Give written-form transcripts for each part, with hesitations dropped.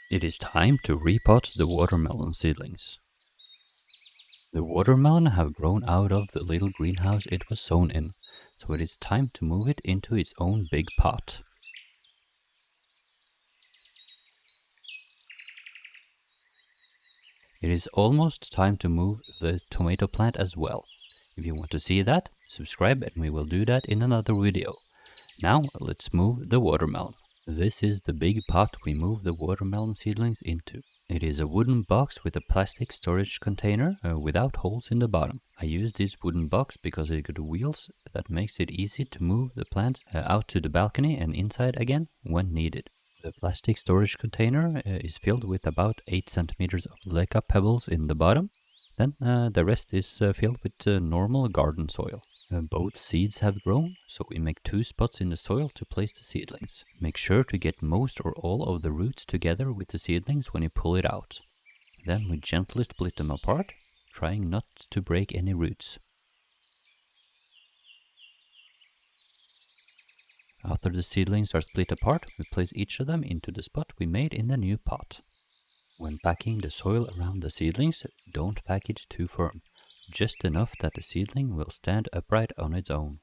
It is time to repot the watermelon seedlings. The watermelon have grown out of the little greenhouse it was sown in, so it is time to move it into its own big pot. It is almost time to move the tomato plant as well. If you want to see that, subscribe and we will do that in another video. Now let's move the watermelon. This is the big pot we move the watermelon seedlings into. It is a wooden box with a plastic storage container without holes in the bottom. I use this wooden box because it got wheels that makes it easy to move the plants out to the balcony and inside again when needed. The plastic storage container is filled with about 8 centimeters of leca pebbles in the bottom. Then the rest is filled with normal garden soil. Both seeds have grown, so we make 2 spots in the soil to place the seedlings. Make sure to get most or all of the roots together with the seedlings when you pull it out. Then we gently split them apart, trying not to break any roots. After the seedlings are split apart, we place each of them into the spot we made in the new pot. When packing the soil around the seedlings, don't pack it too firm. Just enough that the seedling will stand upright on its own.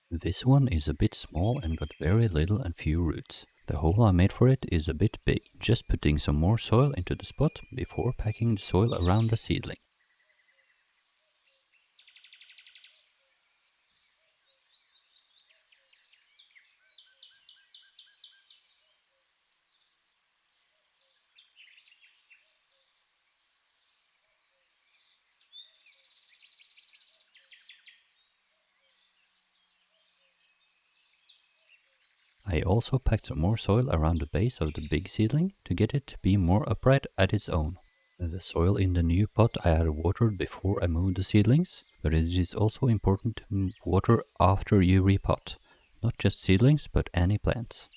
This one is a bit small and got very little and few roots. The hole I made for it is a bit big, just putting some more soil into the spot before packing the soil around the seedling. I also packed some more soil around the base of the big seedling to get it to be more upright at its own. The soil in the new pot I had watered before I moved the seedlings, but it is also important to water after you repot, not just seedlings but any plants.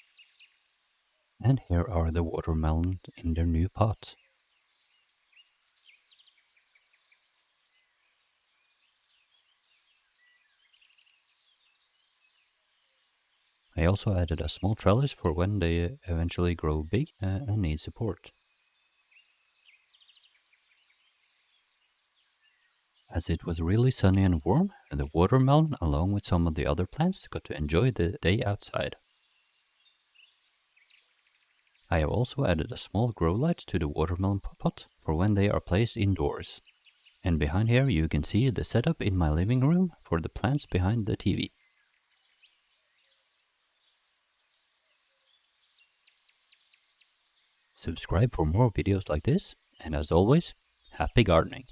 And here are the watermelons in their new pot. I also added a small trellis for when they eventually grow big and need support. As it was really sunny and warm, the watermelon, along with some of the other plants, got to enjoy the day outside. I have also added a small grow light to the watermelon pot for when they are placed indoors. And behind here you can see the setup in my living room for the plants behind the TV. Subscribe for more videos like this, and as always, happy gardening!